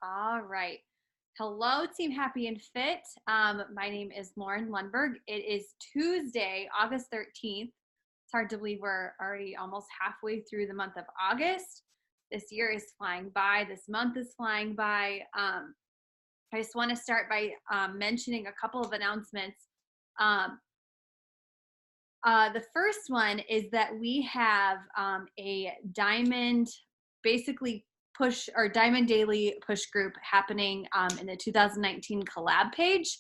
All right. Hello, Team Happy and Fit. My name is Lauren Lundberg. It is Tuesday, August 13th. It's hard to believe we're already almost halfway through the month of August. This year is flying by. This month is flying by. I just want to start by mentioning a couple of announcements. Um, the first one is that we have a diamond, basically push or diamond daily push group happening in the 2019 collab page.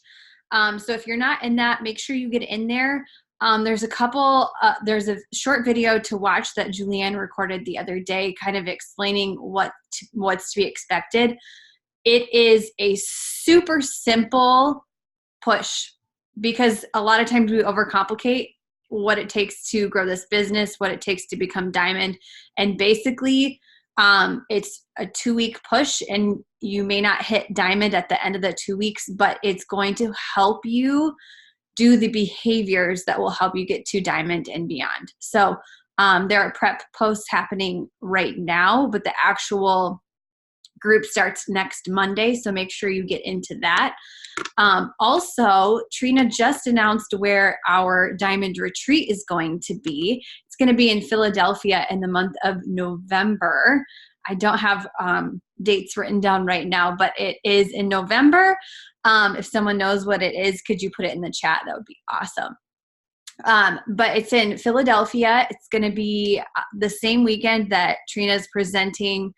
So if you're not in that, make sure you get in there. There's there's a short video to watch that Julianne recorded the other day, kind of explaining what's to be expected. It is a super simple push because a lot of times we overcomplicate what it takes to grow this business, what it takes to become diamond. And basically, it's a 2-week push, and you may not hit diamond at the end of the 2 weeks, but it's going to help you do the behaviors that will help you get to diamond and beyond. So there are prep posts happening right now, but the actual group starts next Monday, so make sure you get into that. Also, Trina just announced where our diamond retreat is going to be. It's going to be in Philadelphia in the month of November. I don't have dates written down right now, but it is in November. If someone knows what it is, could you put it in the chat? That would be awesome. But it's in Philadelphia. It's going to be the same weekend that Trina's presenting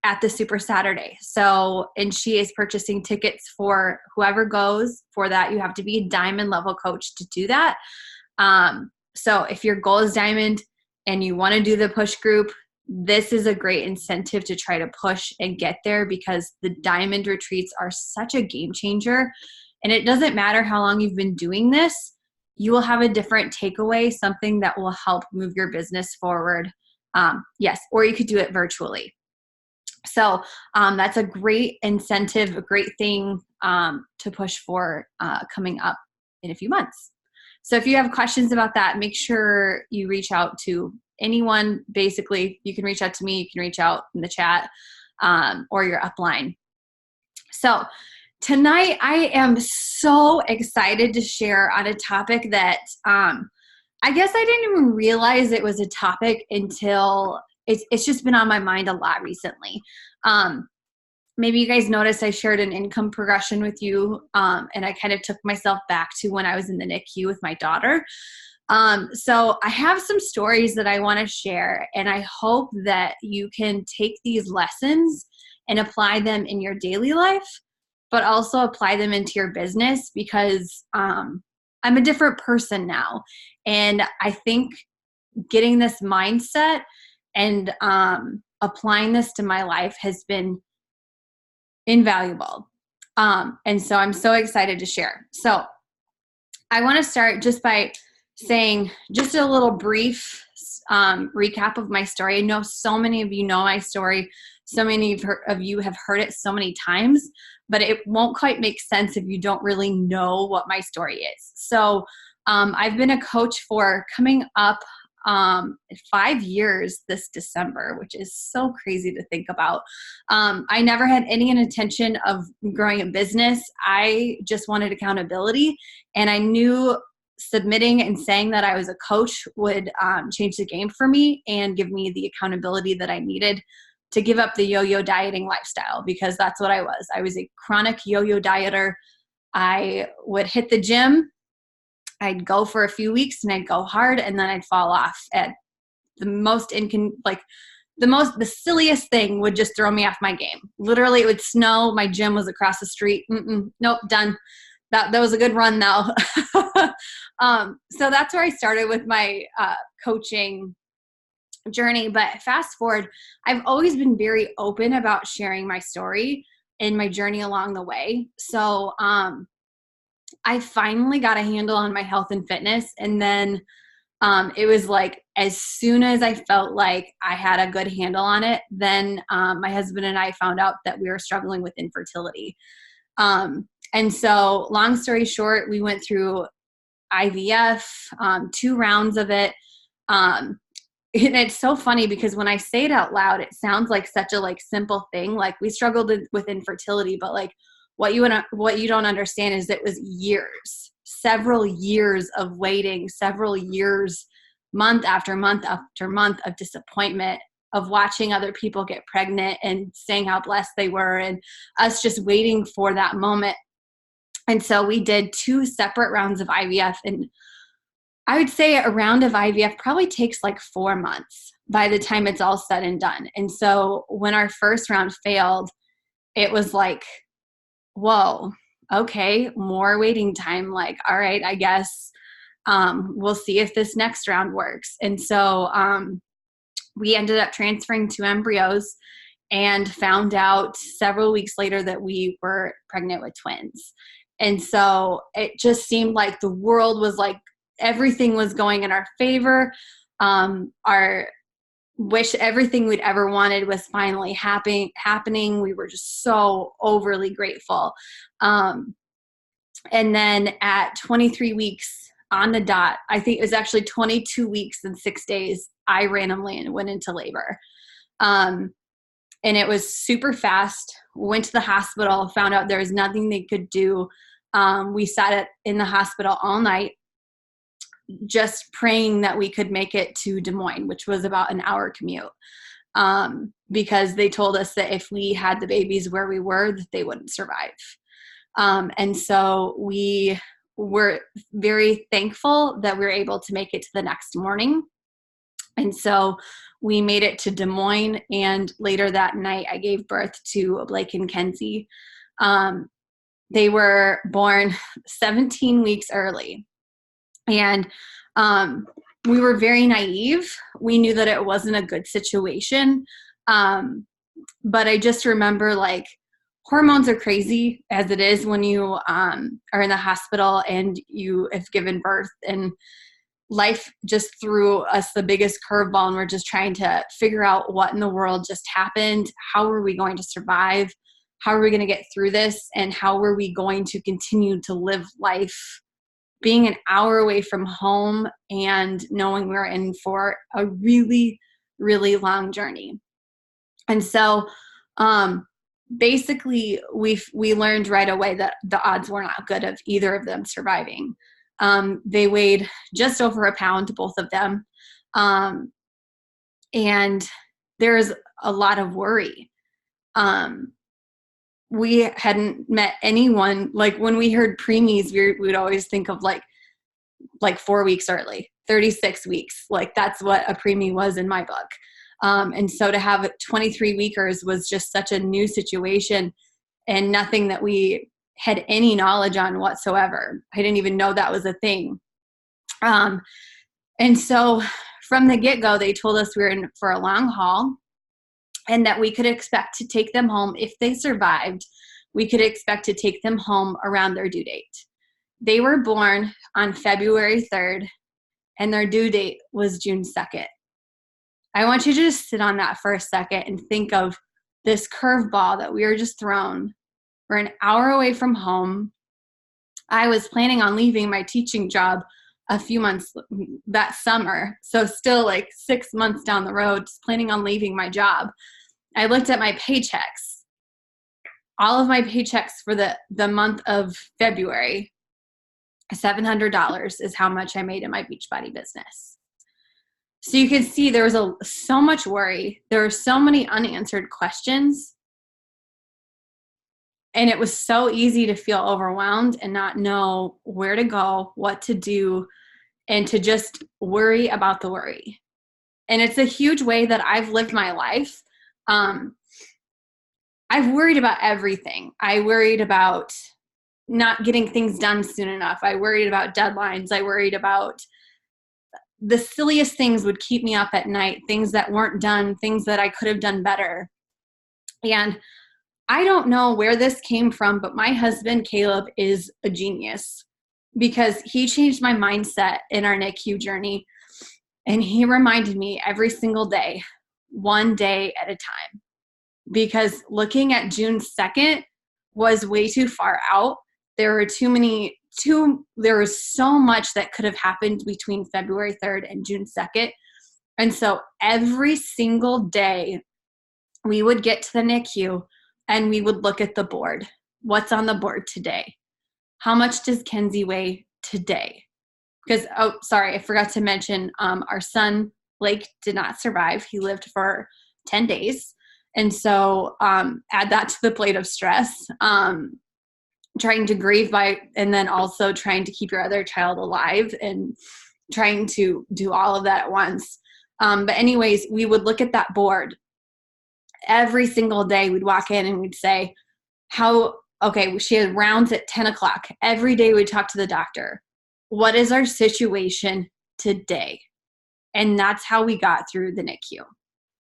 at the Super Saturday. So, and she is purchasing tickets for whoever goes for that. You have to be a diamond level coach to do that. So if your goal is diamond and you want to do the push group, this is a great incentive to try to push and get there, because the diamond retreats are such a game changer. And it doesn't matter how long you've been doing this, you will have a different takeaway, something that will help move your business forward. Yes, or you could do it virtually. So that's a great incentive, a great thing to push for coming up in a few months. So if you have questions about that, make sure you reach out to anyone. Basically, you can reach out to me, you can reach out in the chat or your upline. So tonight I am so excited to share on a topic that I guess I didn't even realize it was a topic until it's just been on my mind a lot recently. Maybe you guys noticed I shared an income progression with you, and I kind of took myself back to when I was in the NICU with my daughter. So I have some stories that I want to share, and I hope that you can take these lessons and apply them in your daily life, but also apply them into your business, because I'm a different person now. And I think getting this mindset and applying this to my life has been invaluable. And so I'm so excited to share. So I want to start just by saying just a little brief recap of my story. I know so many of you know my story. So many of you have heard it so many times, but it won't quite make sense if you don't really know what my story is. So I've been a coach for coming up 5 years this December, which is so crazy to think about. I never had any intention of growing a business. I just wanted accountability, and I knew submitting and saying that I was a coach would change the game for me and give me the accountability that I needed to give up the yo-yo dieting lifestyle, because that's what I was. I was a chronic yo-yo dieter. I would hit the gym, I'd go for a few weeks and I'd go hard, and then I'd fall off at the the silliest thing would just throw me off my game. Literally, it would snow. My gym was across the street. Nope, done. That was a good run though. So that's where I started with my coaching journey. But fast forward, I've always been very open about sharing my story and my journey along the way. So I finally got a handle on my health and fitness. And then it was like, as soon as I felt like I had a good handle on it, then my husband and I found out that we were struggling with infertility. And so long story short, we went through IVF, 2 rounds of it. and it's so funny because when I say it out loud, it sounds like such a like simple thing. Like we struggled with infertility, but like what you don't understand is it was years, several years of waiting, several years, month after month after month of disappointment, of watching other people get pregnant and saying how blessed they were, and us just waiting for that moment. And so we did 2 separate rounds of IVF, and I would say a round of IVF probably takes like 4 months by the time it's all said and done. And so when our first round failed, it was like, whoa, okay, more waiting time. Like, all right, I guess we'll see if this next round works. And so we ended up transferring 2 embryos and found out several weeks later that we were pregnant with twins. And so it just seemed like the world was like, everything was going in our favor. Our wish, everything we'd ever wanted was finally happening. We were just so overly grateful. And then at 23 weeks on the dot, I think it was actually 22 weeks and 6 days, I randomly went into labor. And it was super fast. Went to the hospital, found out there was nothing they could do. We sat in the hospital all night, just praying that we could make it to Des Moines, which was about an hour commute. Because they told us that if we had the babies where we were, that they wouldn't survive. And so we were very thankful that we were able to make it to the next morning. And so we made it to Des Moines, and later that night I gave birth to Blake and Kenzie. They were born 17 weeks early. And we were very naive. We knew that it wasn't a good situation. But I just remember, like, hormones are crazy as it is when you are in the hospital and you have given birth, and life just threw us the biggest curveball, and we're just trying to figure out what in the world just happened. How are we going to survive? How are we going to get through this? And how are we going to continue to live life being an hour away from home and knowing we're in for a really, really long journey? And so basically we learned right away that the odds were not good of either of them surviving. They weighed just over a pound, both of them. And there's a lot of worry. We hadn't met anyone. Like when we heard preemies, we would always think of like 4 weeks early, 36 weeks. Like that's what a preemie was in my book. And so to have 23 weekers was just such a new situation and nothing that we had any knowledge on whatsoever. I didn't even know that was a thing. And so from the get-go, they told us we were in for a long haul and that we could expect to take them home. If they survived, we could expect to take them home around their due date. They were born on February 3rd, and their due date was June 2nd. I want you to just sit on that for a second and think of this curveball that we were just thrown. We're an hour away from home. I was planning on leaving my teaching job a few months that summer. So still like 6 months down the road, just planning on leaving my job. I looked at my paychecks. All of my paychecks for the month of February, $700 is how much I made in my Beachbody business. So you can see there was so much worry. There were so many unanswered questions. And it was so easy to feel overwhelmed and not know where to go, what to do, and to just worry about the worry. And it's a huge way that I've lived my life. I've worried about everything. I worried about not getting things done soon enough. I worried about deadlines. I worried about the silliest things would keep me up at night, things that weren't done, things that I could have done better. And I don't know where this came from, but my husband, Caleb, is a genius because he changed my mindset in our NICU journey. And he reminded me every single day, one day at a time, because looking at June 2nd was way too far out. There were there was so much that could have happened between February 3rd and June 2nd. And so every single day we would get to the NICU and we would look at the board. What's on the board today? How much does Kenzie weigh today? Because, oh, sorry, I forgot to mention our son, Blake, did not survive. He lived for 10 days. And so add that to the plate of stress, trying to grieve and then also trying to keep your other child alive and trying to do all of that at once. But anyways, we would look at that board every single day. We'd walk in and we'd say, she had rounds at 10 o'clock. Every day we'd talk to the doctor. What is our situation today? And that's how we got through the NICU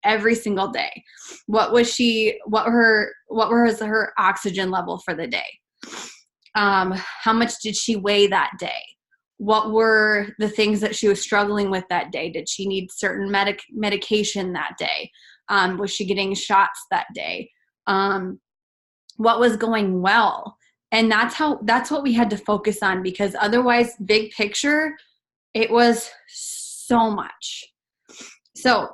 every single day. What was her oxygen level for the day? How much did she weigh that day? What were the things that she was struggling with that day? Did she need certain medication that day? Was she getting shots that day? What was going well? And that's what we had to focus on, because otherwise, big picture, it was so much. So,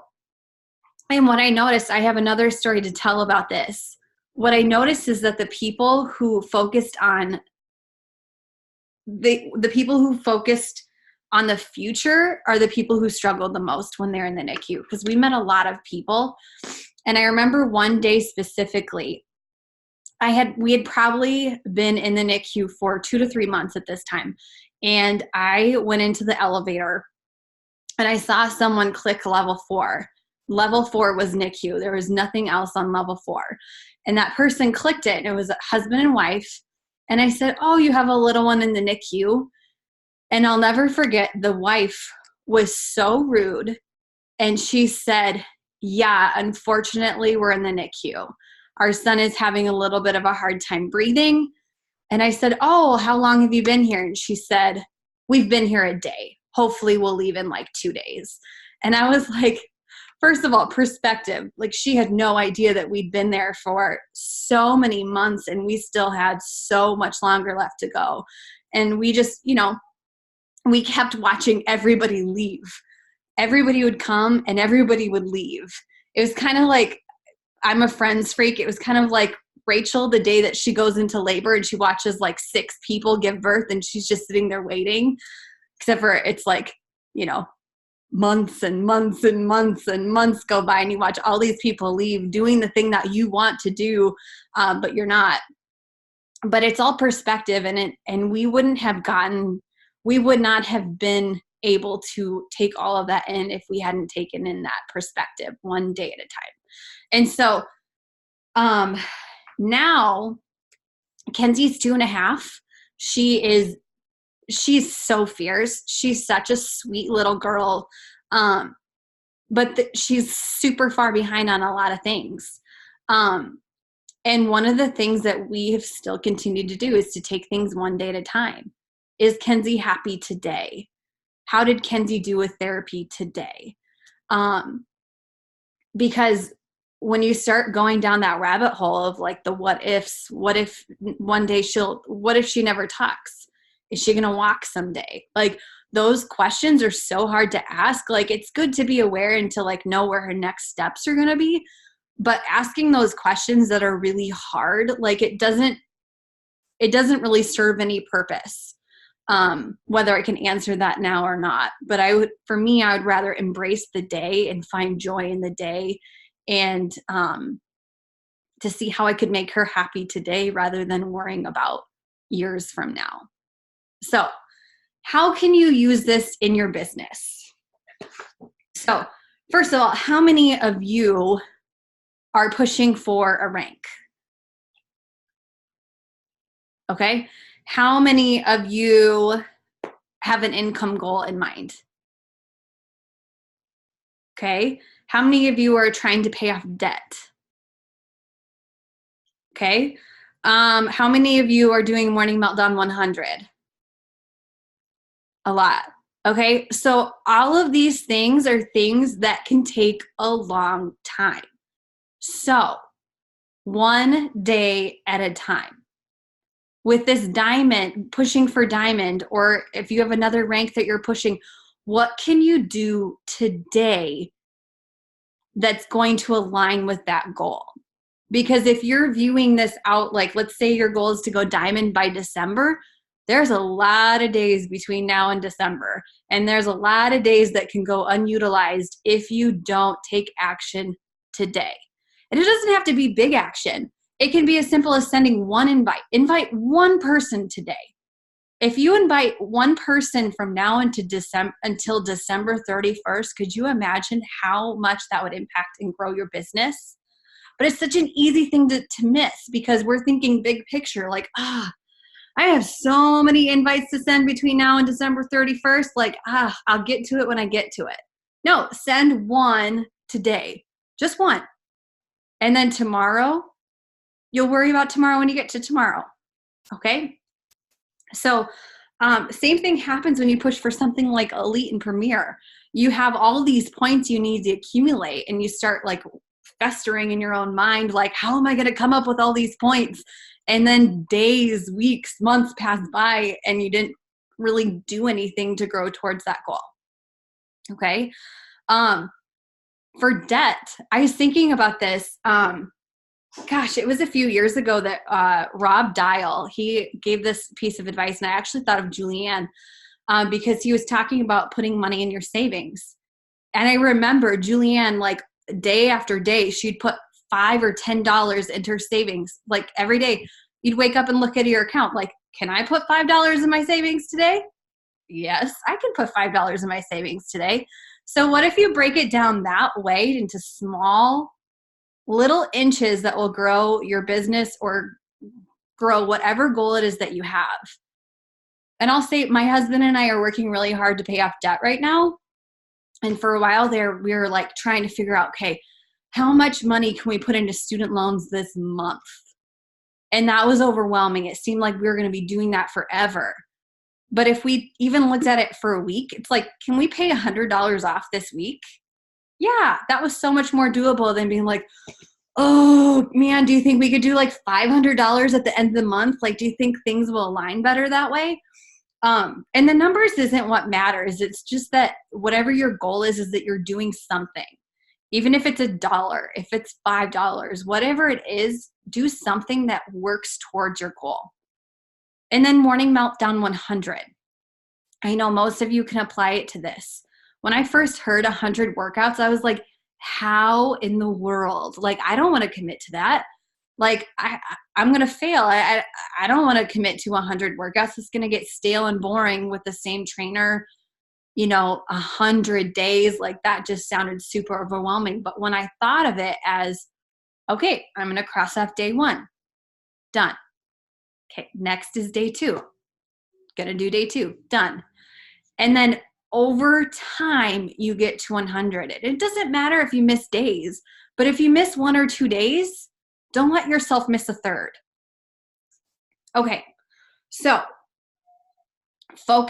and what I noticed, I have another story to tell about this. What I noticed is that the people who focused on the people who focused on the future are the people who struggled the most when they're in the NICU, because we met a lot of people. And I remember one day specifically, we had probably been in the NICU for 2 to 3 months at this time. And I went into the elevator and I saw someone click level 4. Level 4 was NICU. There was nothing else on level 4. And that person clicked it, and it was a husband and wife. And I said, "Oh, you have a little one in the NICU." And I'll never forget, the wife was so rude. And she said, "Yeah, unfortunately, we're in the NICU. Our son is having a little bit of a hard time breathing." And I said, "Oh, how long have you been here?" And she said, "We've been here a day. Hopefully we'll leave in like 2 days." And I was like, first of all, perspective. Like, she had no idea that we'd been there for so many months and we still had so much longer left to go. And we just, we kept watching everybody leave. Everybody would come and everybody would leave. It was kind of like, I'm a Friends freak. It was kind of like Rachel, the day that she goes into labor and she watches like 6 people give birth and she's just sitting there waiting, except for it's like, months and months and months and months go by and you watch all these people leave doing the thing that you want to do, but you're not. But it's all perspective, and we would not have been able to take all of that in if we hadn't taken in that perspective one day at a time. And so now Kenzie's 2.5. She's so fierce. She's such a sweet little girl. But she's super far behind on a lot of things. And one of the things that we have still continued to do is to take things one day at a time. Is Kenzie happy today? How did Kenzie do with therapy today? Because when you start going down that rabbit hole of like the what ifs, what if one day what if she never talks? Is she going to walk someday? Like, those questions are so hard to ask. Like, it's good to be aware and to like know where her next steps are going to be. But asking those questions that are really hard, like it doesn't really serve any purpose, whether I can answer that now or not. But I would rather embrace the day and find joy in the day, and to see how I could make her happy today rather than worrying about years from now. So how can you use this in your business? So first of all, how many of you are pushing for a rank? Okay. How many of you have an income goal in mind? Okay. How many of you are trying to pay off debt? Okay. How many of you are doing Morning Meltdown 100? A lot. Okay. So all of these things are things that can take a long time. So one day at a time. With this diamond, pushing for diamond, or if you have another rank that you're pushing, What can you do today that's going to align with that goal? Because if you're viewing this out, like let's say your goal is to go diamond by December, there's a lot of days between now and December. And there's a lot of days that can go unutilized if you don't take action today. And it doesn't have to be big action. It can be as simple as sending one invite. Invite one person today. If you invite one person from now until December 31st, could you imagine how much that would impact and grow your business? But it's such an easy thing to miss because we're thinking big picture, like, I have so many invites to send between now and December 31st. Like, I'll get to it when I get to it. No, send one today, just one. And then tomorrow, you'll worry about tomorrow when you get to tomorrow. Okay? So same thing happens when you push for something like Elite and Premier. You have all these points you need to accumulate and you start like festering in your own mind, like, how am I going to come up with all these points? And then days, weeks, months pass by and you didn't really do anything to grow towards that goal. Okay. For debt, I was thinking about this. It was a few years ago that Rob Dial, he gave this piece of advice, and I actually thought of Julianne because he was talking about putting money in your savings. And I remember Julianne, like day after day, she'd put $5 or $10 into her savings. Like every day, you'd wake up and look at your account, like, can I put $5 in my savings today? Yes, I can put $5 in my savings today. So what if you break it down that way into small little inches that will grow your business or grow whatever goal it is that you have? And I'll say my husband and I are working really hard to pay off debt right now. And for a while there, we were like trying to figure out, okay, how much money can we put into student loans this month? And that was overwhelming. It seemed like we were going to be doing that forever. But if we even looked at it for a week, it's like, can we pay $100 off this week? Yeah, that was so much more doable than being like, oh man, do you think we could do like $500 at the end of the month? Like, do you think things will align better that way? And the numbers isn't what matters. It's just that whatever your goal is that you're doing something. Even if it's $1, if it's $5, whatever it is, do something that works towards your goal. And then morning meltdown 100. I know most of you can apply it to this. When I first heard 100 workouts, I was like, how in the world? Like, I don't want to commit to that. Like, I'm going to fail. I don't want to commit to 100 workouts. It's going to get stale and boring with the same trainer, 100 days. Like, that just sounded super overwhelming. But when I thought of it as, okay, I'm going to cross off day 1. Done. Okay, next is day 2. Gonna do day 2. Done. And then over time, you get to 100. It doesn't matter if you miss days, but if you miss 1 or 2 days, don't let yourself miss a third. Okay, so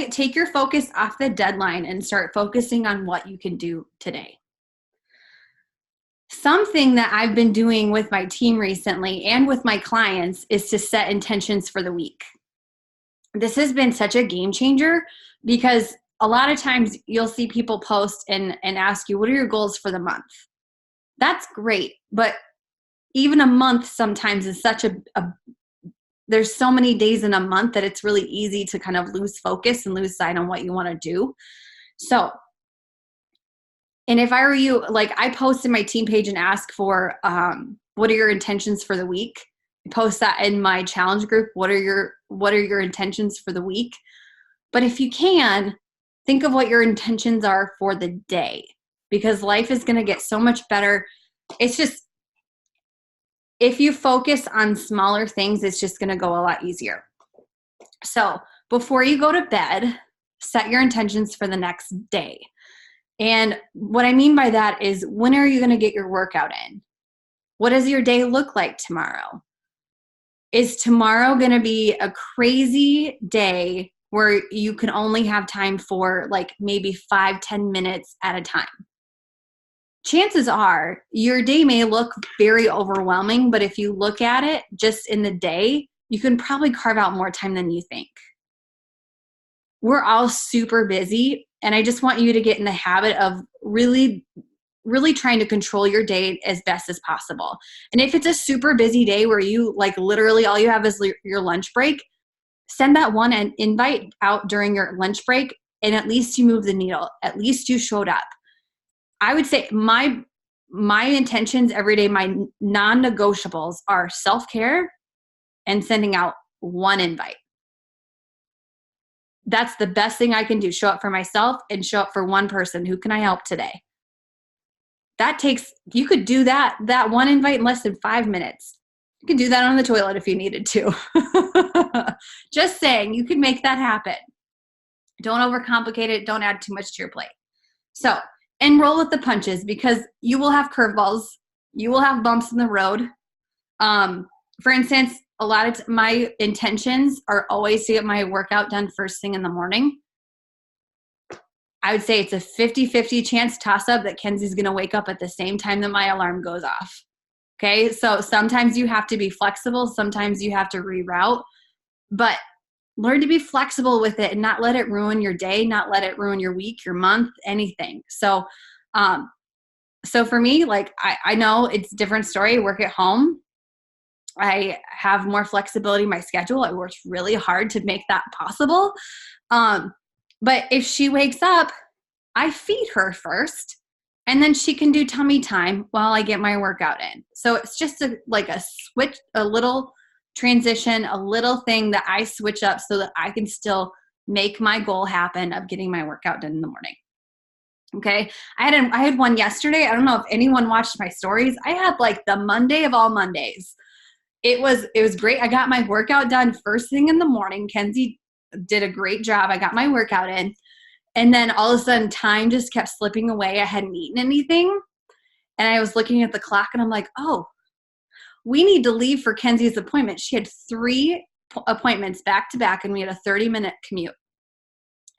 take your focus off the deadline and start focusing on what you can do today. Something that I've been doing with my team recently and with my clients is to set intentions for the week. This has been such a game changer because a lot of times you'll see people post and ask you, what are your goals for the month? That's great. But even a month sometimes is such there's so many days in a month that it's really easy to kind of lose focus and lose sight on what you want to do. So, and if I were you, like I post in my team page and ask for, what are your intentions for the week? I post that in my challenge group. What are your intentions for the week? But if you can, think of what your intentions are for the day, because life is going to get so much better. It's just, if you focus on smaller things, it's just going to go a lot easier. So before you go to bed, set your intentions for the next day. And what I mean by that is, when are you going to get your workout in? What does your day look like tomorrow? Is tomorrow going to be a crazy day where you can only have time for like maybe 5-10 minutes at a time? Chances are your day may look very overwhelming, but if you look at it just in the day, you can probably carve out more time than you think. we're all super busy. And I just want you to get in the habit of really, really trying to control your day as best as possible. And if it's a super busy day where you like literally all you have is your lunch break, send that one invite out during your lunch break, and at least you move the needle. At least you showed up. I would say my intentions every day, my non-negotiables are self-care and sending out one invite. That's the best thing I can do. Show up for myself and show up for one person. Who can I help today? You could do that one invite in less than 5 minutes. You can do that on the toilet if you needed to. Just saying, you can make that happen. Don't overcomplicate it. Don't add too much to your plate. So, and roll with the punches, because you will have curveballs. You will have bumps in the road. For instance, a lot of my intentions are always to get my workout done first thing in the morning. I would say it's a 50-50 chance toss up that Kenzie's going to wake up at the same time that my alarm goes off. Okay. So sometimes you have to be flexible. Sometimes you have to reroute, but learn to be flexible with it and not let it ruin your day, not let it ruin your week, your month, anything. So, so for me, like, I know it's a different story. I work at home. I have more flexibility in my schedule. I worked really hard to make that possible. But if she wakes up, I feed her first, and then she can do tummy time while I get my workout in. So it's just a switch, a little transition, a little thing that I switch up so that I can still make my goal happen of getting my workout done in the morning. Okay. I had one yesterday. I don't know if anyone watched my stories. I had like the Monday of all Mondays. It was great. I got my workout done first thing in the morning. Kenzie did a great job. I got my workout in. And then all of a sudden time just kept slipping away. I hadn't eaten anything. And I was looking at the clock and I'm like, oh, we need to leave for Kenzie's appointment. She had 3 appointments back to back and we had a 30-minute commute.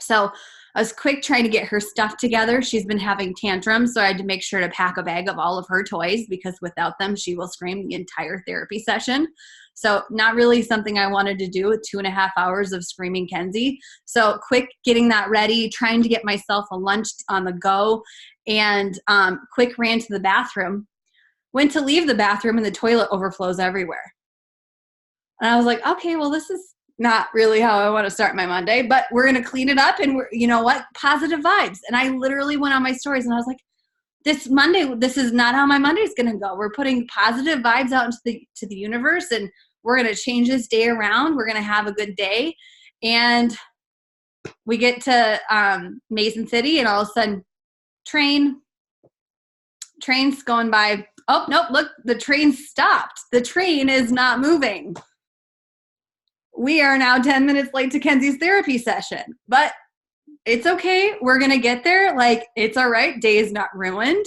So I was quick trying to get her stuff together. She's been having tantrums, so I had to make sure to pack a bag of all of her toys, because without them, she will scream the entire therapy session. So not really something I wanted to do with 2.5 hours of screaming Kenzie. So quick getting that ready, trying to get myself a lunch on the go, and quick ran to the bathroom. Went to leave the bathroom and the toilet overflows everywhere. And I was like, okay, well, this is not really how I want to start my Monday, but we're going to clean it up, and you know what? Positive vibes. And I literally went on my stories and I was like, this Monday, this is not how my Monday is going to go. We're putting positive vibes out into the universe, and we're going to change this day around. We're going to have a good day. And we get to Mason City, and all of a sudden train's going by. Oh, nope, look, the train stopped. The train is not moving. We are now 10 minutes late to Kenzie's therapy session, but it's okay. We're going to get there. Like, it's all right. Day is not ruined.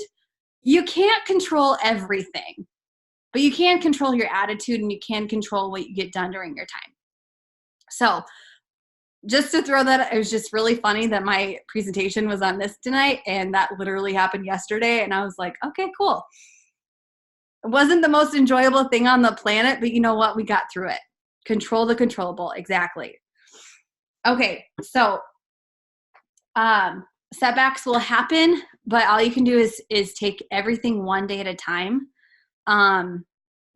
You can't control everything, but you can control your attitude, and you can control what you get done during your time. So just to throw that, it was just really funny that my presentation was on this tonight, and that literally happened yesterday. And I was like, okay, cool. It wasn't the most enjoyable thing on the planet, but you know what? We got through it. Control the controllable. Exactly. Okay. So, setbacks will happen, but all you can do is take everything one day at a time.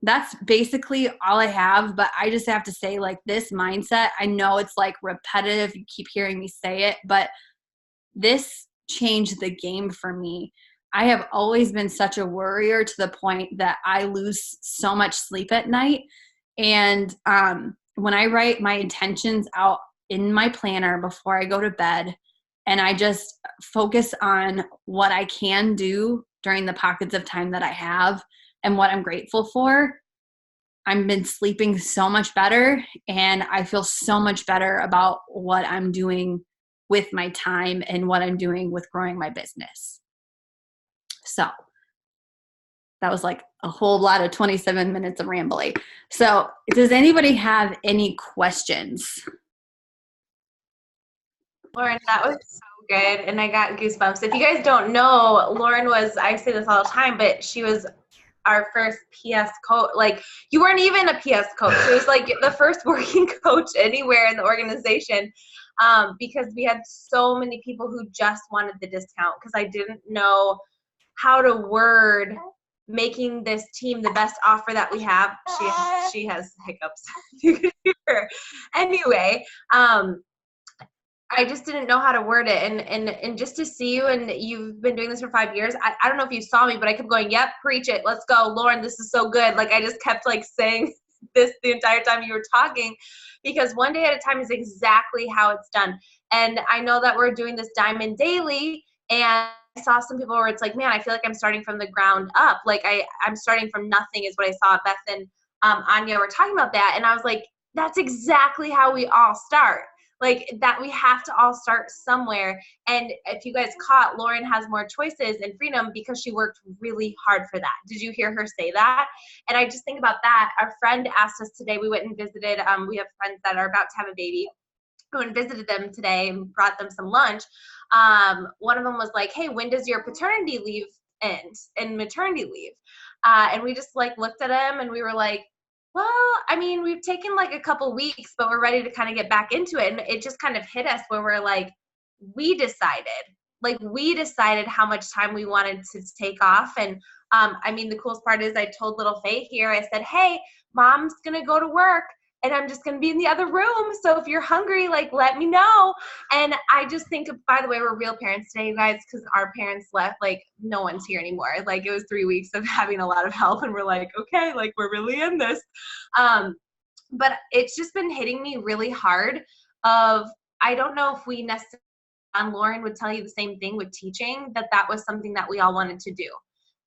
That's basically all I have, but I just have to say, like, this mindset, I know it's like repetitive. You keep hearing me say it, but this changed the game for me. I have always been such a worrier to the point that I lose so much sleep at night. And when I write my intentions out in my planner before I go to bed, and I just focus on what I can do during the pockets of time that I have and what I'm grateful for, I've been sleeping so much better, and I feel so much better about what I'm doing with my time and what I'm doing with growing my business. So that was like a whole lot of 27 minutes of rambling. So does anybody have any questions? Lauren, that was so good, and I got goosebumps. If you guys don't know, Lauren was, I say this all the time, but she was our first PS coach. Like, you weren't even a PS coach. It was like the first working coach anywhere in the organization. because we had so many people who just wanted the discount because I didn't know how to word making this team the best offer that we have. She has hiccups. You can hear her. Anyway, I just didn't know how to word it, and just to see you, and you've been doing this for 5 years. I don't know if you saw me, but I kept going, yep, preach it, let's go, Lauren, this is so good. Like I just kept like saying this the entire time you were talking, because one day at a time is exactly how it's done. And I know that we're doing this Diamond Daily, and I saw some people where it's like, man, I feel like I'm starting from the ground up. Like I'm starting from nothing is what I saw. Beth and Anya were talking about that, and I was like, that's exactly how we all start. Like that, we have to all start somewhere. And if you guys caught, Lauren has more choices and freedom because she worked really hard for that. Did you hear her say that? And I just think about that. Our friend asked us today, we went and visited, we have friends that are about to have a baby. We went and visited them today and brought them some lunch. One of them was like, hey, when does your paternity leave end and maternity leave? And we just like looked at him and we were like, well, I mean, we've taken like a couple weeks, but we're ready to kind of get back into it. And it just kind of hit us where we're like, we decided how much time we wanted to take off. And I mean, the coolest part is I told little Faye here, I said, hey, mom's going to go to work and I'm just going to be in the other room. So if you're hungry, like, let me know. And I just think, by the way, we're real parents today, you guys, because our parents left, like, no one's here anymore. Like, it was 3 weeks of having a lot of help, and we're like, okay, like, we're really in this. But it's just been hitting me really hard of, I don't know if we necessarily, and Lauren would tell you the same thing with teaching, that was something that we all wanted to do.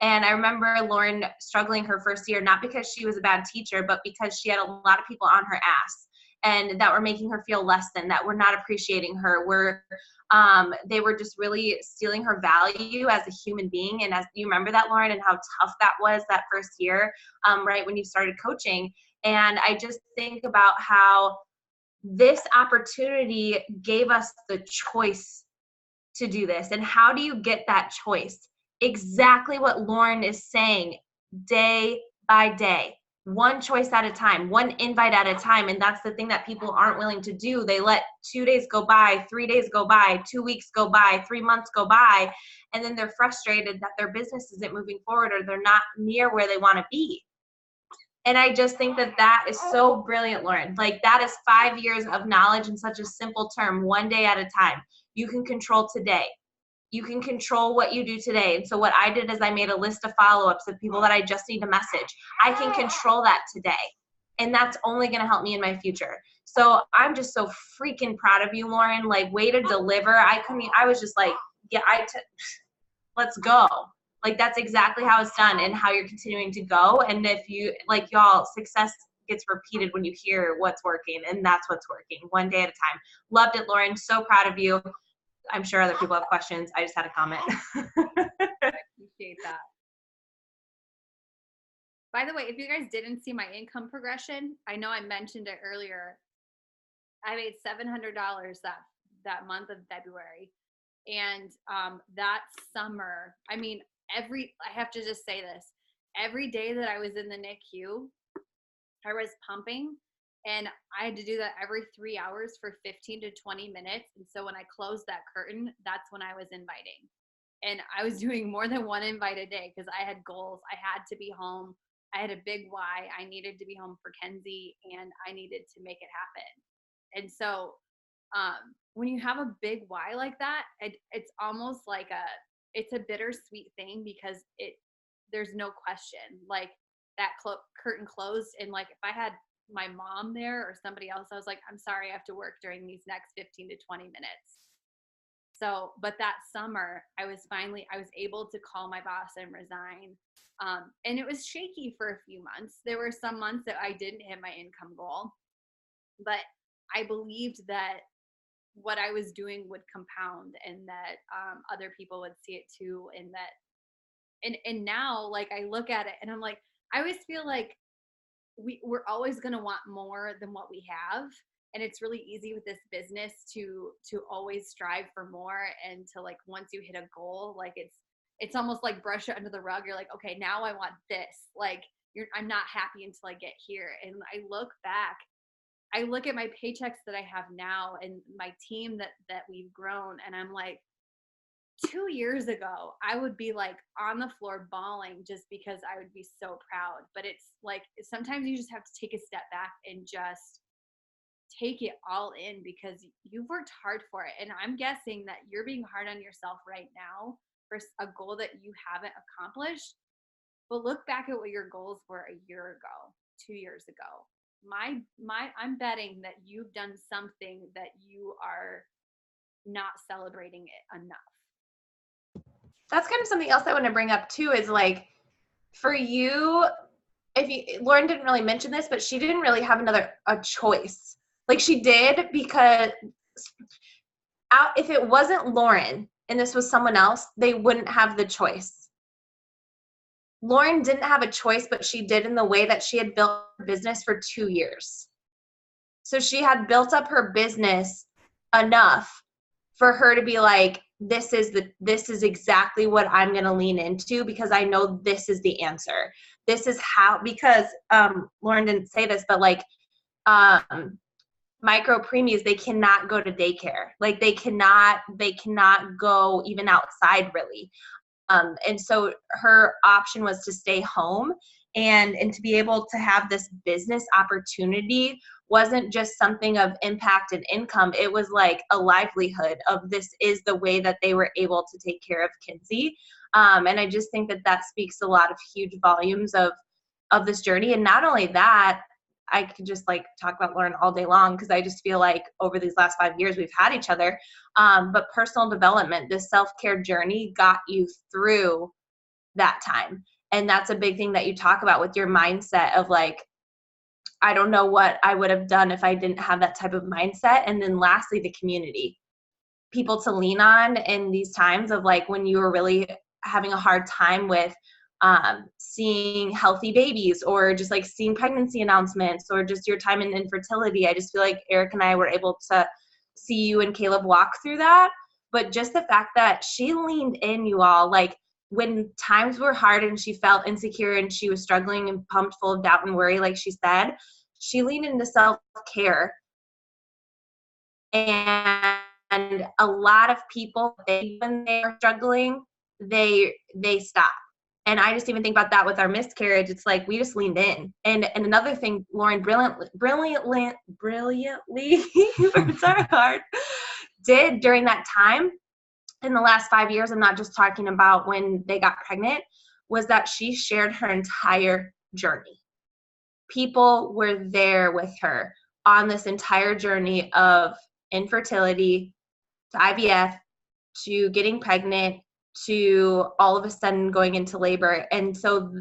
And I remember Lauren struggling her first year, not because she was a bad teacher, but because she had a lot of people on her ass and that were making her feel less than, that were not appreciating her, they were just really stealing her value as a human being. And as you remember that, Lauren, and how tough that was that first year, right when you started coaching. And I just think about how this opportunity gave us the choice to do this. And how do you get that choice? Exactly what Lauren is saying, day by day, one choice at a time, one invite at a time. And that's the thing that people aren't willing to do. They let 2 days go by, 3 days go by, 2 weeks go by, 3 months go by, and then they're frustrated that their business isn't moving forward or they're not near where they want to be. And I just think that is so brilliant, Lauren. Like, that is 5 years of knowledge in such a simple term, one day at a time. You can control today. You can control what you do today. And so what I did is I made a list of follow-ups of people that I just need to message. I can control that today. And that's only going to help me in my future. So I'm just so freaking proud of you, Lauren. Like, way to deliver. I was just like, yeah, let's go. Like, that's exactly how it's done and how you're continuing to go. And if you, like, y'all, success gets repeated when you hear what's working, and that's what's working, one day at a time. Loved it, Lauren. So proud of you. I'm sure other people have questions. I just had a comment. I appreciate that. By the way, if you guys didn't see my income progression, I know I mentioned it earlier. I made $700 that month of February. And that summer, I mean, I have to just say this, every day that I was in the NICU, I was pumping, and I had to do that every 3 hours for 15 to 20 minutes. And so when I closed that curtain, that's when I was inviting. And I was doing more than one invite a day because I had goals. I had to be home. I had a big why. I needed to be home for Kenzie, and I needed to make it happen. And so when you have a big why like that, it's almost like it's a bittersweet thing because there's no question. Like, that curtain closed, and like if I had my mom there or somebody else, I was like, I'm sorry, I have to work during these next 15 to 20 minutes. So, but that summer, I was able to call my boss and resign. And it was shaky for a few months. There were some months that I didn't hit my income goal, but I believed that what I was doing would compound, and that other people would see it too. And that, and now, like, I look at it and I'm like, I always feel like we're always going to want more than what we have. And it's really easy with this business to always strive for more, and to, like, once you hit a goal, like it's almost like brush it under the rug. You're like, okay, now I want this. Like, I'm not happy until I get here. And I look back, I look at my paychecks that I have now and my team that we've grown, and I'm like, 2 years ago, I would be like on the floor bawling just because I would be so proud. But it's like sometimes you just have to take a step back and just take it all in because you've worked hard for it. And I'm guessing that you're being hard on yourself right now for a goal that you haven't accomplished. But look back at what your goals were a year ago, 2 years ago. I'm betting that you've done something that you are not celebrating it enough. That's kind of something else I want to bring up too, is like, for you, Lauren didn't really mention this, but she didn't really have a choice. Like, she did, because if it wasn't Lauren and this was someone else, they wouldn't have the choice. Lauren didn't have a choice, but she did, in the way that she had built her business for 2 years. So she had built up her business enough for her to be like, this is exactly what I'm going to lean into, because I know this is the answer. This is how, because Lauren didn't say this, but like micro preemies, they cannot go to daycare. Like they cannot go even outside really. And so her option was to stay home, and to be able to have this business opportunity wasn't just something of impact and income. It was like a livelihood of, this is the way that they were able to take care of Kinsey. And I just think that speaks a lot of huge volumes of this journey. And not only that, I could just like talk about Lauren all day long, because I just feel like over these last 5 years we've had each other. But personal development, this self-care journey got you through that time. And that's a big thing that you talk about with your mindset of like, I don't know what I would have done if I didn't have that type of mindset. And then lastly, the community, people to lean on in these times of like when you were really having a hard time with seeing healthy babies, or just like seeing pregnancy announcements, or just your time in infertility. I just feel like Eric and I were able to see you and Caleb walk through that. But just the fact that she leaned in, you all, like when times were hard and she felt insecure and she was struggling and pumped full of doubt and worry, like she said, she leaned into self-care. And a lot of people, when they're struggling, they stop. And I just even think about that with our miscarriage. It's like we just leaned in. And another thing Lauren brilliantly words are hard, did during that time in the last 5 years, I'm not just talking about when they got pregnant, was that she shared her entire journey. People were there with her on this entire journey of infertility to IVF to getting pregnant to all of a sudden going into labor. And so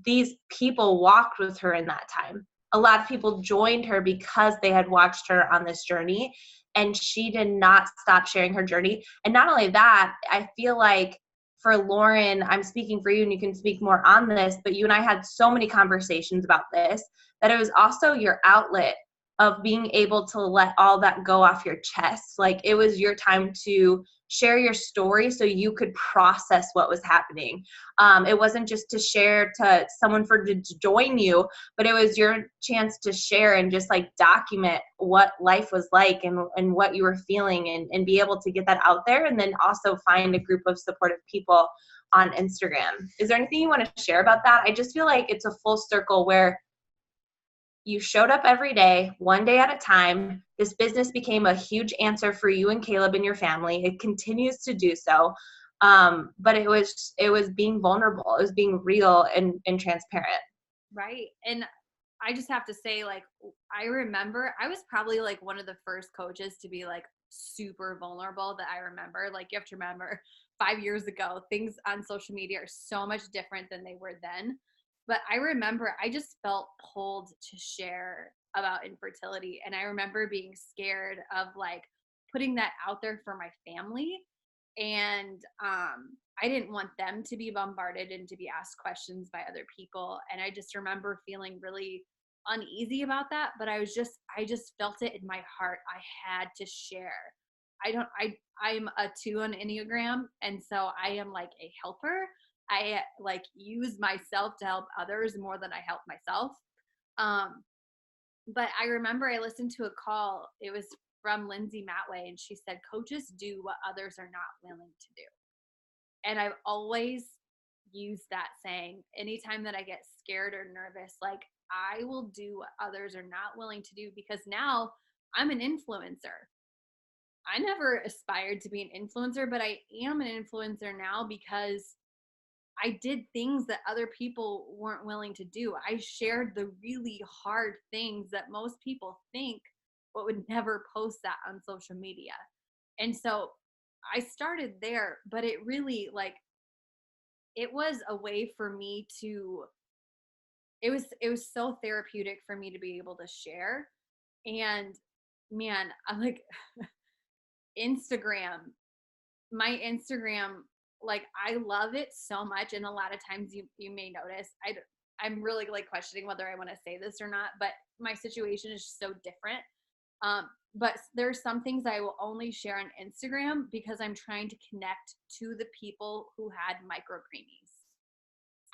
these people walked with her in that time. A lot of people joined her because they had watched her on this journey, and she did not stop sharing her journey. And not only that, I feel like for Lauren, I'm speaking for you and you can speak more on this, but you and I had so many conversations about this, that it was also your outlet of being able to let all that go off your chest. Like it was your time to share your story so you could process what was happening. It wasn't just to share to someone to join you, but it was your chance to share and just like document what life was like and what you were feeling, and be able to get that out there, and then also find a group of supportive people on Instagram. Is there anything you want to share about that? I just feel like it's a full circle where you showed up every day, one day at a time. This business became a huge answer for you and Caleb and your family. It continues to do so. But it was being vulnerable. It was being real and transparent. Right. And I just have to say, like, I remember I was probably like one of the first coaches to be like super vulnerable that I remember. Like, you have to remember 5 years ago, things on social media are so much different than they were then. But I remember I just felt pulled to share about infertility. And I remember being scared of like putting that out there for my family. And I didn't want them to be bombarded and to be asked questions by other people. And I just remember feeling really uneasy about that. But I just felt it in my heart. I had to share. I'm a 2 on Enneagram. And so I am like a helper. I like use myself to help others more than I help myself. But I remember I listened to a call. It was from Lindsay Matway, and she said, coaches do what others are not willing to do. And I've always used that saying anytime that I get scared or nervous, like I will do what others are not willing to do, because now I'm an influencer. I never aspired to be an influencer, but I am an influencer now because I did things that other people weren't willing to do. I shared the really hard things that most people think, but would never post that on social media. And so I started there, but it really, like, it was a way for me to, it was so therapeutic for me to be able to share. And man, I'm like, Instagram, my Instagram, like I love it so much. And a lot of times you may notice I'm really like questioning whether I want to say this or not, but my situation is so different. But there's some things I will only share on Instagram because I'm trying to connect to the people who had micro preemies.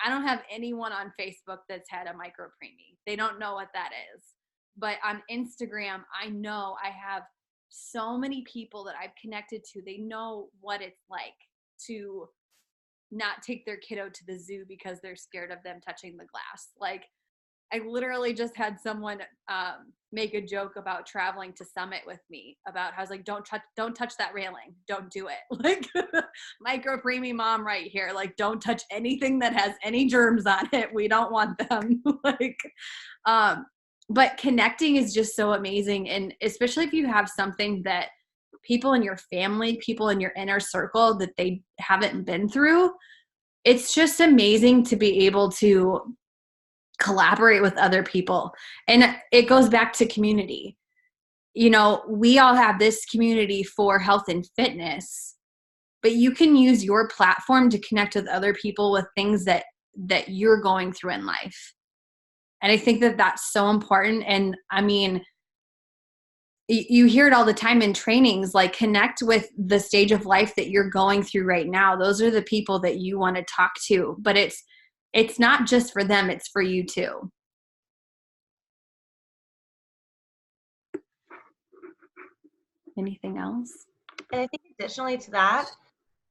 I don't have anyone on Facebook that's had a micro preemie. They don't know what that is. But on Instagram, I know I have so many people that I've connected to. They know what it's like to not take their kiddo to the zoo because they're scared of them touching the glass. Like, I literally just had someone make a joke about traveling to Summit with me, about how I was like, don't touch that railing, don't do it. Like, micro preemie mom right here. Like, don't touch anything that has any germs on it. We don't want them. Like, but connecting is just so amazing, and especially if you have something that people in your family, people in your inner circle that they haven't been through, it's just amazing to be able to collaborate with other people. And it goes back to community. You know, we all have this community for health and fitness, but you can use your platform to connect with other people with things that you're going through in life. And I think that that's so important. And I mean, you hear it all the time in trainings, like connect with the stage of life that you're going through right now. Those are the people that you want to talk to, but it's not just for them, it's for you too. Anything else? And I think additionally to that,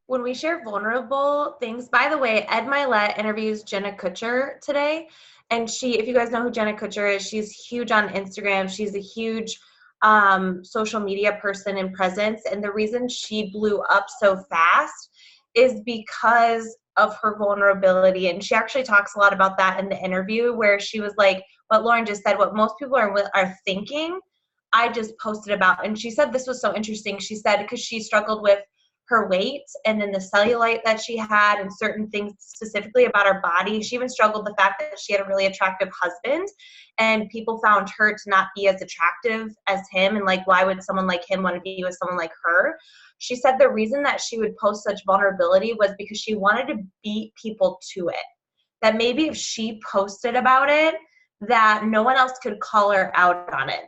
when we share vulnerable things, by the way, Ed Milet interviews Jenna Kutcher today. And if you guys know who Jenna Kutcher is, she's huge on Instagram. She's a huge social media person and presence. And the reason she blew up so fast is because of her vulnerability. And she actually talks a lot about that in the interview, where she was like, what Lauren just said, what most people are thinking, I just posted about. And she said this was so interesting. She said because she struggled with her weight and then the cellulite that she had and certain things specifically about her body. She even struggled the fact that she had a really attractive husband, and people found her to not be as attractive as him. And like, why would someone like him want to be with someone like her? She said the reason that she would post such vulnerability was because she wanted to beat people to it. That maybe if she posted about it, that no one else could call her out on it.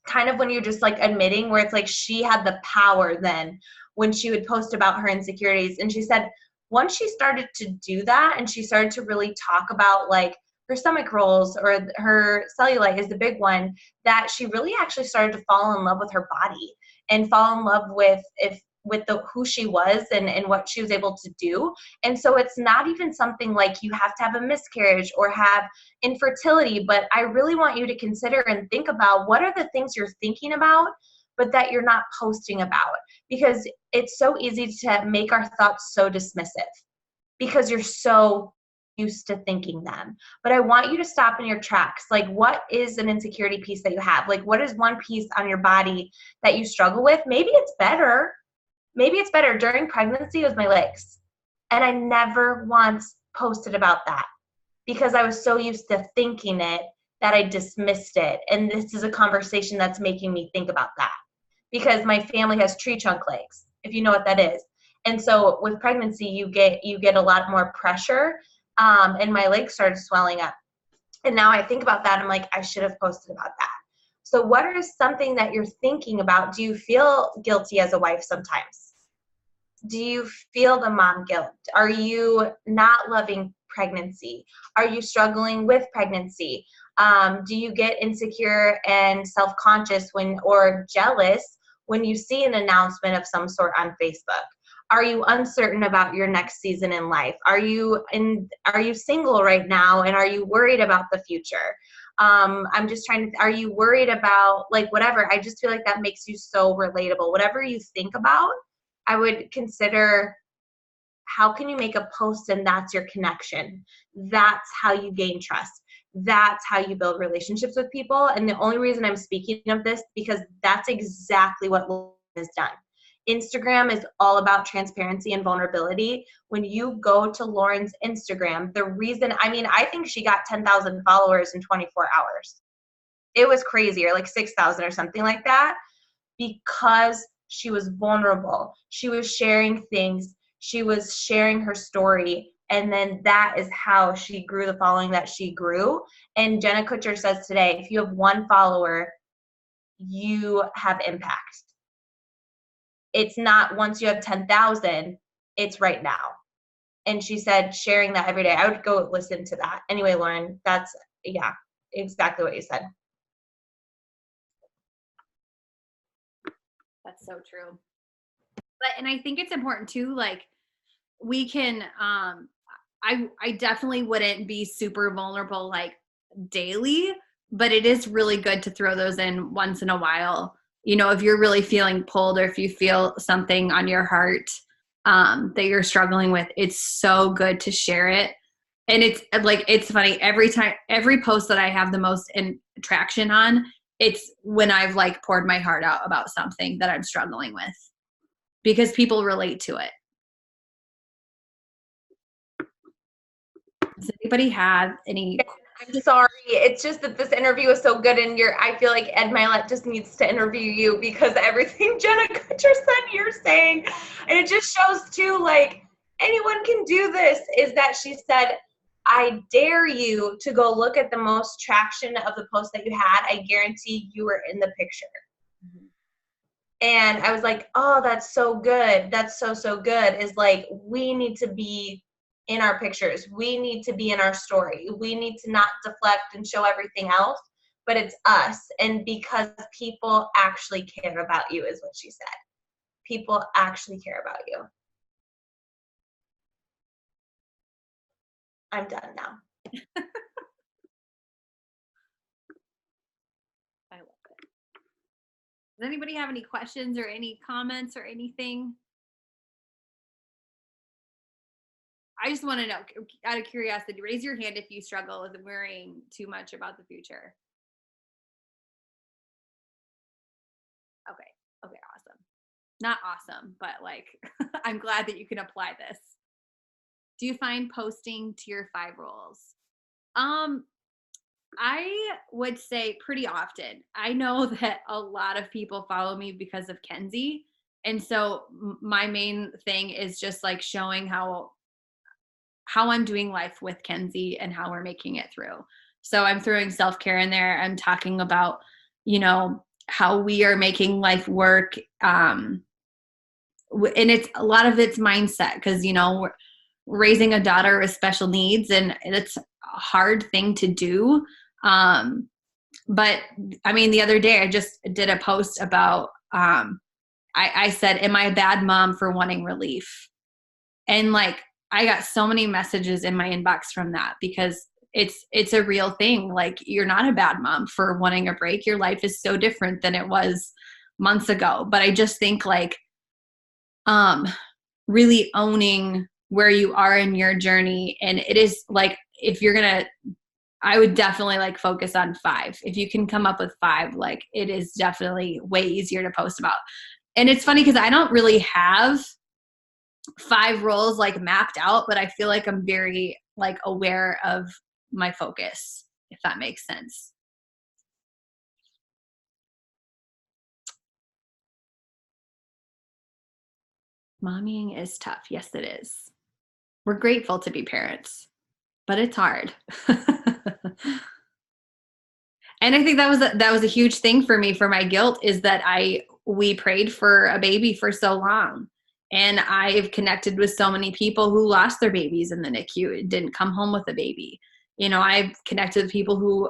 Kind of when you're just like admitting, where it's like she had the power then when she would post about her insecurities. And she said once she started to do that and she started to really talk about like her stomach rolls or her cellulite is the big one, that she really actually started to fall in love with her body and fall in love with who she was and what she was able to do. And so it's not even something like you have to have a miscarriage or have infertility, but I really want you to consider and think about what are the things you're thinking about but that you're not posting about, because it's so easy to make our thoughts so dismissive because you're so used to thinking them. But I want you to stop in your tracks. Like, what is an insecurity piece that you have? Like, what is one piece on your body that you struggle with? Maybe it's better. During pregnancy, it was my legs. And I never once posted about that because I was so used to thinking it that I dismissed it. And this is a conversation that's making me think about that, because my family has tree trunk legs, if you know what that is. And so with pregnancy, you get a lot more pressure, and my legs started swelling up. And now I think about that, I'm like, I should have posted about that. So what is something that you're thinking about? Do you feel guilty as a wife sometimes? Do you feel the mom guilt? Are you not loving pregnancy? Are you struggling with pregnancy? Do you get insecure and self-conscious or jealous when you see an announcement of some sort on Facebook? Are you uncertain about your next season in life? Are you single right now, and are you worried about the future? I'm just trying to, are you worried about like whatever? I just feel like that makes you so relatable. Whatever you think about, I would consider, how can you make a post and that's your connection? That's how you gain trust. That's how you build relationships with people. And the only reason I'm speaking of this, because that's exactly what Lauren has done. Instagram is all about transparency and vulnerability. When you go to Lauren's Instagram, the reason, I mean, I think she got 10,000 followers in 24 hours. It was crazy, or like 6,000 or something like that, because she was vulnerable. She was sharing things. She was sharing her story. And then that is how she grew the following that she grew. And Jenna Kutcher says today, if you have one follower, you have impact. It's not once you have 10,000, it's right now. And she said sharing that every day. I would go listen to that. Anyway, Lauren, that's, yeah, exactly what you said. That's so true. And I think it's important too, like we can, I definitely wouldn't be super vulnerable like daily, but it is really good to throw those in once in a while. You know, if you're really feeling pulled, or if you feel something on your heart that you're struggling with, it's so good to share it. And it's like, it's funny, every post that I have the most traction on, it's when I've like poured my heart out about something that I'm struggling with, because people relate to it. Does anybody have any? I'm sorry. It's just that this interview is so good, and I feel like Ed Milet just needs to interview you, because everything Jenna Kutcher said, you're saying, and it just shows too, like, anyone can do this, is that she said, I dare you to go look at the most traction of the post that you had. I guarantee you were in the picture. Mm-hmm. And I was like, oh, that's so good. That's so, so good. Is like, we need to be in our pictures. We need to be in our story. We need to not deflect and show everything else, but it's us. And because people actually care about you, is what she said. People actually care about you. I'm done now. I love it. Does anybody have any questions or any comments or anything? I just want to know, out of curiosity, raise your hand if you struggle with worrying too much about the future. Okay, awesome. Not awesome, but like, I'm glad that you can apply this. Do you find posting to your 5 rules? I would say pretty often. I know that a lot of people follow me because of Kenzie. And so my main thing is just like showing how I'm doing life with Kenzie and how we're making it through. So I'm throwing self-care in there. I'm talking about, you know, how we are making life work. And it's a lot of it's mindset, because, you know, we're raising a daughter with special needs, and it's a hard thing to do. But I mean, the other day I just did a post about, I said, am I a bad mom for wanting relief? And like, I got so many messages in my inbox from that, because it's a real thing. Like, you're not a bad mom for wanting a break. Your life is so different than it was months ago. But I just think like, really owning where you are in your journey. And it is like, if you're going to, I would definitely like focus on 5. If you can come up with 5, like, it is definitely way easier to post about. And it's funny, because I don't really have 5 roles like mapped out, but I feel like I'm very like aware of my focus, if that makes sense. Mommying is tough. Yes, it is. We're grateful to be parents, but it's hard. And I think that was a huge thing for me, for my guilt, is that we prayed for a baby for so long. And I've connected with so many people who lost their babies in the NICU and didn't come home with a baby. You know, I've connected with people who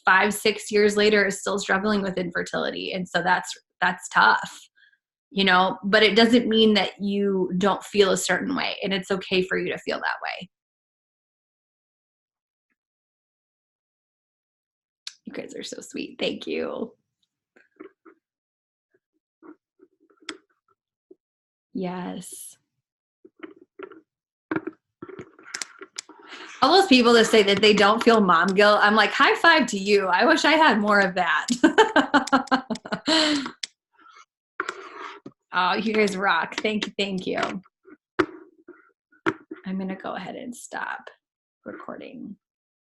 5-6 years later is still struggling with infertility. And so that's tough, but it doesn't mean that you don't feel a certain way, and it's okay for you to feel that way. You guys are so sweet. Thank you. Yes. All those people that say that they don't feel mom guilt, I'm like, high five to you. I wish I had more of that. Oh, you guys rock. Thank you. Thank you. I'm going to go ahead and stop recording.